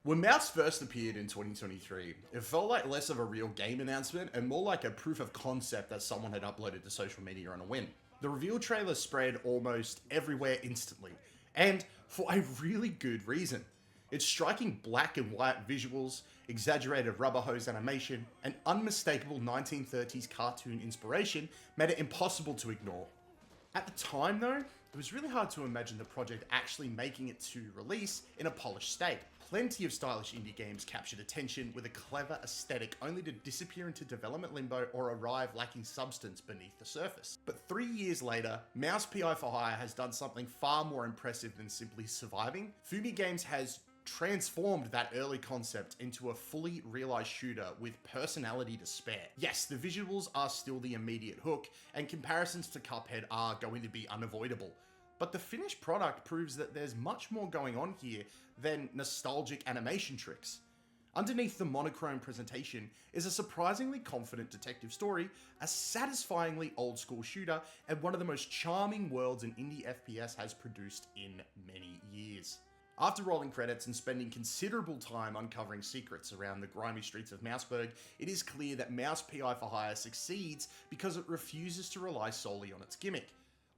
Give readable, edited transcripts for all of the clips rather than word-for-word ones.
When Mouse first appeared in 2023, it felt like less of a real game announcement and more like a proof of concept that someone had uploaded to social media on a whim. The reveal trailer spread almost everywhere instantly, and for a really good reason. Its striking black and white visuals, exaggerated rubber hose animation, and unmistakable 1930s cartoon inspiration made it impossible to ignore. At the time though, it was really hard to imagine the project actually making it to release in a polished state. Plenty of stylish indie games captured attention with a clever aesthetic only to disappear into development limbo or arrive lacking substance beneath the surface. But 3 years later, Mouse PI for Hire has done something far more impressive than simply surviving. Fumi Games has transformed that early concept into a fully realized shooter with personality to spare. Yes, the visuals are still the immediate hook, and comparisons to Cuphead are going to be unavoidable. But the finished product proves that there's much more going on here than nostalgic animation tricks. Underneath the monochrome presentation is a surprisingly confident detective story, a satisfyingly old-school shooter, and one of the most charming worlds an indie FPS has produced in many years. After rolling credits and spending considerable time uncovering secrets around the grimy streets of Mouseburg, it is clear that Mouse PI for Hire succeeds because it refuses to rely solely on its gimmick.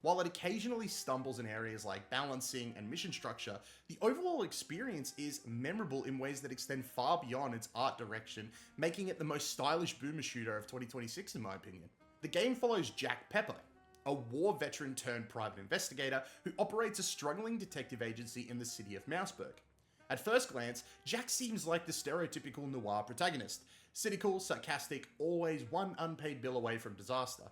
While it occasionally stumbles in areas like balancing and mission structure, the overall experience is memorable in ways that extend far beyond its art direction, making it the most stylish boomer shooter of 2026 in my opinion. The game follows Jack Pepper, a war veteran turned private investigator who operates a struggling detective agency in the city of Mouseburg. At first glance, Jack seems like the stereotypical noir protagonist, cynical, sarcastic, always one unpaid bill away from disaster.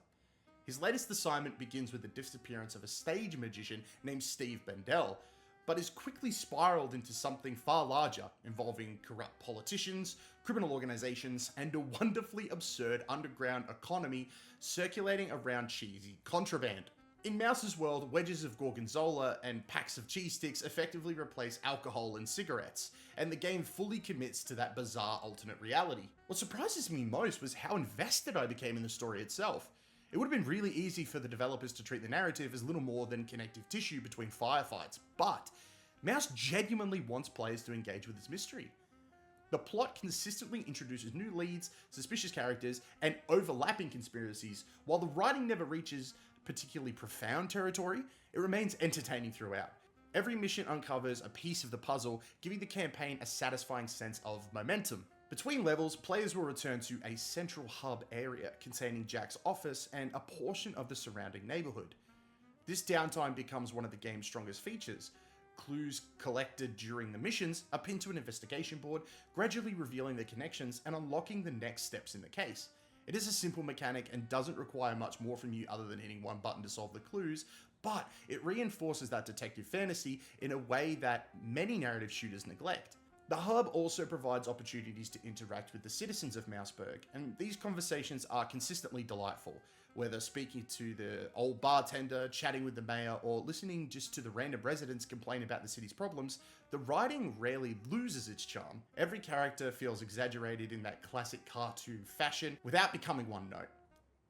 His latest assignment begins with the disappearance of a stage magician named Steve Bendel, but is quickly spiraled into something far larger, involving corrupt politicians, criminal organizations, and a wonderfully absurd underground economy circulating around cheesy contraband. In Mouse's world, wedges of gorgonzola and packs of cheese sticks effectively replace alcohol and cigarettes, and the game fully commits to that bizarre alternate reality. What surprises me most was how invested I became in the story itself. It would have been really easy for the developers to treat the narrative as little more than connective tissue between firefights, but Mouse genuinely wants players to engage with its mystery. The plot consistently introduces new leads, suspicious characters, and overlapping conspiracies. While the writing never reaches particularly profound territory, it remains entertaining throughout. Every mission uncovers a piece of the puzzle, giving the campaign a satisfying sense of momentum. Between levels, players will return to a central hub area containing Jack's office and a portion of the surrounding neighborhood. This downtime becomes one of the game's strongest features. Clues collected during the missions are pinned to an investigation board, gradually revealing the connections and unlocking the next steps in the case. It is a simple mechanic and doesn't require much more from you other than hitting one button to solve the clues, but it reinforces that detective fantasy in a way that many narrative shooters neglect. The hub also provides opportunities to interact with the citizens of Mouseburg, and these conversations are consistently delightful, whether speaking to the old bartender, chatting with the mayor, or listening just to the random residents complain about the city's problems. The writing rarely loses its charm. Every character feels exaggerated in that classic cartoon fashion without becoming one note.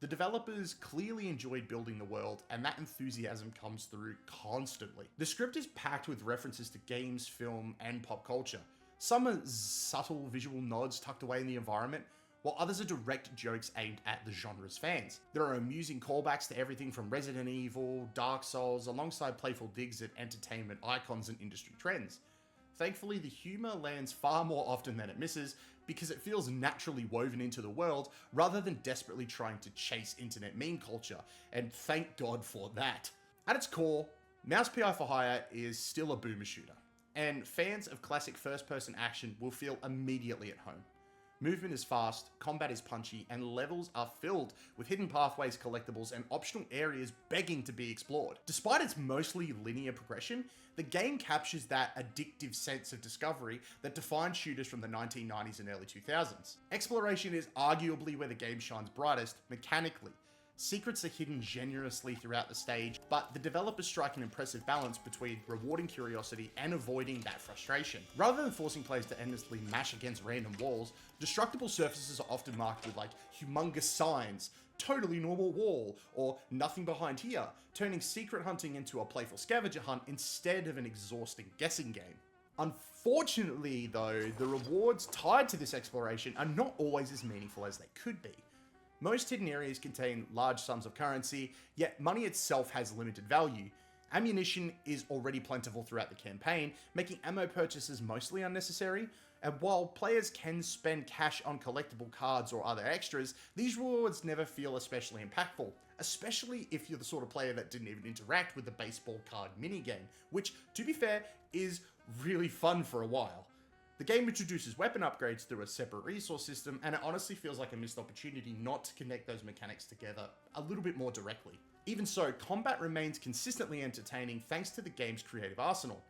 The developers clearly enjoyed building the world, and that enthusiasm comes through constantly. The script is packed with references to games, film, and pop culture. Some are subtle visual nods tucked away in the environment, while others are direct jokes aimed at the genre's fans. There are amusing callbacks to everything from Resident Evil, Dark Souls, alongside playful digs at entertainment icons and industry trends. Thankfully, the humor lands far more often than it misses, because it feels naturally woven into the world, rather than desperately trying to chase internet meme culture, and thank God for that. At its core, Mouse PI for Hire is still a boomer shooter, and fans of classic first-person action will feel immediately at home. Movement is fast, combat is punchy, and levels are filled with hidden pathways, collectibles, and optional areas begging to be explored. Despite its mostly linear progression, the game captures that addictive sense of discovery that defined shooters from the 1990s and early 2000s. Exploration is arguably where the game shines brightest mechanically. Secrets are hidden generously throughout the stage, but the developers strike an impressive balance between rewarding curiosity and avoiding that frustration. Rather than forcing players to endlessly mash against random walls, destructible surfaces are often marked with humongous signs, totally normal wall, or nothing behind here, turning secret hunting into a playful scavenger hunt instead of an exhausting guessing game. Unfortunately, though, the rewards tied to this exploration are not always as meaningful as they could be. Most hidden areas contain large sums of currency, yet money itself has limited value. Ammunition is already plentiful throughout the campaign, making ammo purchases mostly unnecessary, and while players can spend cash on collectible cards or other extras, these rewards never feel especially impactful, especially if you're the sort of player that didn't even interact with the baseball card minigame, which, to be fair, is really fun for a while. The game introduces weapon upgrades through a separate resource system, and it honestly feels like a missed opportunity not to connect those mechanics together a little bit more directly. Even so, combat remains consistently entertaining thanks to the game's creative arsenal.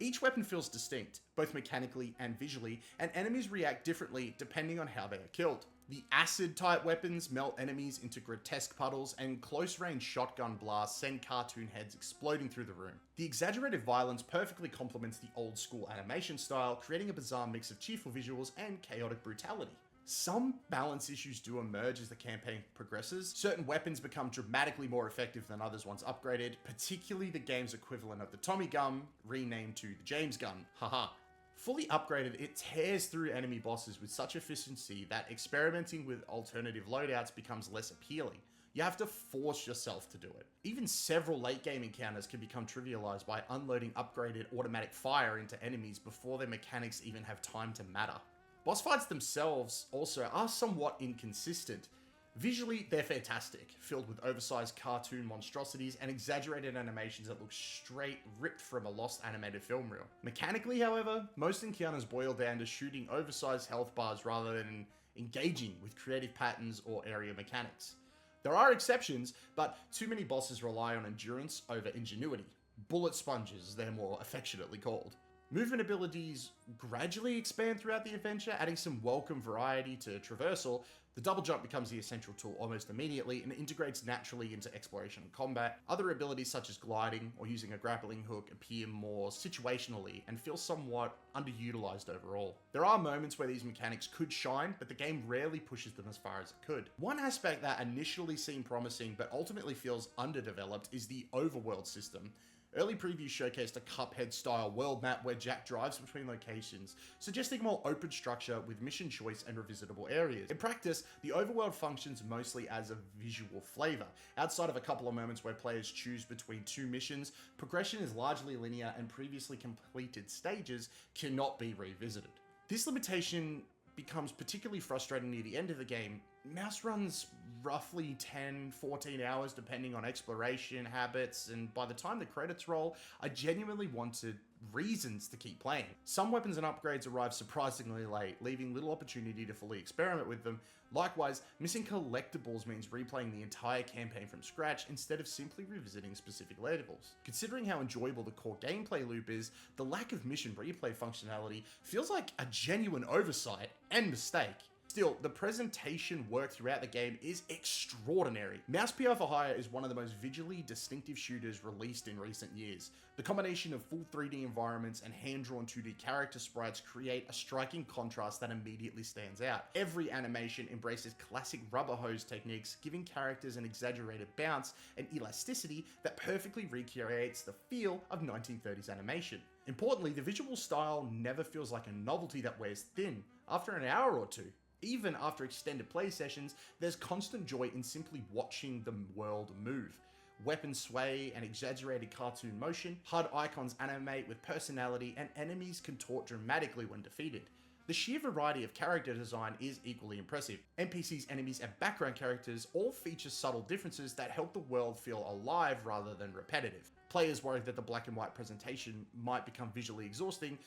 Each weapon feels distinct, both mechanically and visually, and enemies react differently depending on how they are killed. The acid-type weapons melt enemies into grotesque puddles, and close-range shotgun blasts send cartoon heads exploding through the room. The exaggerated violence perfectly complements the old-school animation style, creating a bizarre mix of cheerful visuals and chaotic brutality. Some balance issues do emerge as the campaign progresses. Certain weapons become dramatically more effective than others once upgraded, particularly the game's equivalent of the Tommy gun, renamed to the James gun. Haha. Fully upgraded, it tears through enemy bosses with such efficiency that experimenting with alternative loadouts becomes less appealing. You have to force yourself to do it. Even several late game encounters can become trivialized by unloading upgraded automatic fire into enemies before their mechanics even have time to matter. Boss fights themselves also are somewhat inconsistent. Visually, they're fantastic, filled with oversized cartoon monstrosities and exaggerated animations that look straight ripped from a lost animated film reel. Mechanically, however, most encounters boil down to shooting oversized health bars rather than engaging with creative patterns or area mechanics. There are exceptions, but too many bosses rely on endurance over ingenuity. Bullet sponges, they're more affectionately called. Movement abilities gradually expand throughout the adventure, adding some welcome variety to traversal. The double jump becomes the essential tool almost immediately and integrates naturally into exploration and combat. Other abilities such as gliding or using a grappling hook appear more situationally and feel somewhat underutilized overall. There are moments where these mechanics could shine, but the game rarely pushes them as far as it could. One aspect that initially seemed promising but ultimately feels underdeveloped is the overworld system. Early previews showcased a Cuphead-style world map where Jack drives between locations, suggesting a more open structure with mission choice and revisitable areas. In practice, the overworld functions mostly as a visual flavor. Outside of a couple of moments where players choose between two missions, progression is largely linear and previously completed stages cannot be revisited. This limitation becomes particularly frustrating near the end of the game. Mouse runs roughly 10-14 hours depending on exploration habits, and by the time the credits roll, I genuinely wanted reasons to keep playing. Some weapons and upgrades arrive surprisingly late, leaving little opportunity to fully experiment with them. Likewise, missing collectibles means replaying the entire campaign from scratch instead of simply revisiting specific levels. Considering how enjoyable the core gameplay loop is, the lack of mission replay functionality feels like a genuine oversight and mistake. Still, the presentation work throughout the game is extraordinary. Mouse PI for Hire is one of the most visually distinctive shooters released in recent years. The combination of full 3D environments and hand-drawn 2D character sprites create a striking contrast that immediately stands out. Every animation embraces classic rubber hose techniques, giving characters an exaggerated bounce and elasticity that perfectly recreates the feel of 1930s animation. Importantly, the visual style never feels like a novelty that wears thin after an hour or two. Even after extended play sessions, there's constant joy in simply watching the world move. Weapons sway and exaggerated cartoon motion, HUD icons animate with personality, and enemies contort dramatically when defeated. The sheer variety of character design is equally impressive. NPCs, enemies, and background characters all feature subtle differences that help the world feel alive rather than repetitive. Players worried that the black and white presentation might become visually exhausting,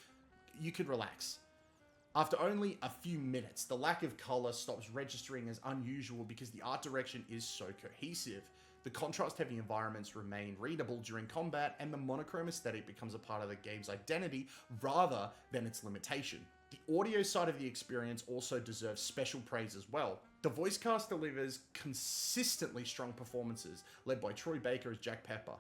you could relax. After only a few minutes, the lack of color stops registering as unusual because the art direction is so cohesive. The contrast-heavy environments remain readable during combat, and the monochrome aesthetic becomes a part of the game's identity rather than its limitation. The audio side of the experience also deserves special praise as well. The voice cast delivers consistently strong performances, led by Troy Baker as Jack Pepper.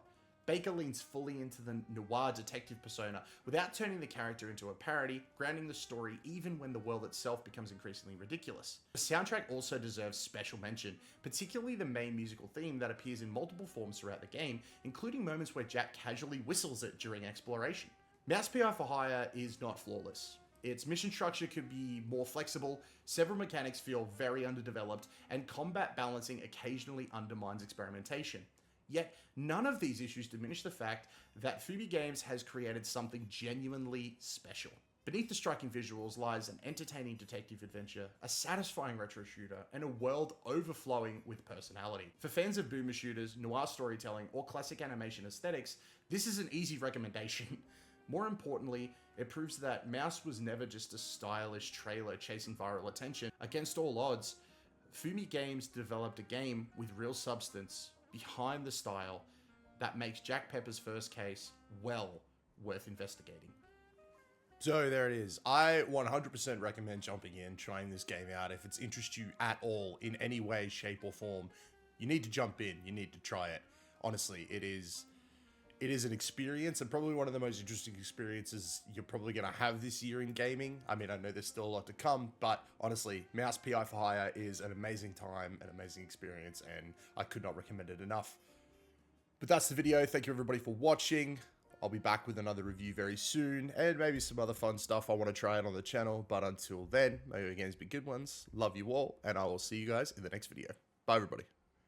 Baker leans fully into the noir detective persona without turning the character into a parody, grounding the story even when the world itself becomes increasingly ridiculous. The soundtrack also deserves special mention, particularly the main musical theme that appears in multiple forms throughout the game, including moments where Jack casually whistles it during exploration. Mouse PI for Hire is not flawless. Its mission structure could be more flexible, several mechanics feel very underdeveloped, and combat balancing occasionally undermines experimentation. Yet, none of these issues diminish the fact that Fumi Games has created something genuinely special. Beneath the striking visuals lies an entertaining detective adventure, a satisfying retro shooter, and a world overflowing with personality. For fans of boomer shooters, noir storytelling, or classic animation aesthetics, this is an easy recommendation. More importantly, it proves that Mouse was never just a stylish trailer chasing viral attention. Against all odds, Fumi Games developed a game with real substance behind the style that makes Jack Pepper's first case well worth investigating. So there it is. I 100% recommend jumping in, trying this game out. If it's interested you at all in any way, shape, or form, you need to jump in. You need to try it. Honestly, it is an experience, and probably one of the most interesting experiences you're probably going to have this year in gaming. I mean, I know there's still a lot to come, but honestly, Mouse PI for Hire is an amazing time, an amazing experience, and I could not recommend it enough. But that's the video. Thank you everybody for watching. I'll be back with another review very soon, and maybe some other fun stuff I want to try out on the channel. But until then, may your games be good ones. Love you all, and I will see you guys in the next video. Bye, everybody.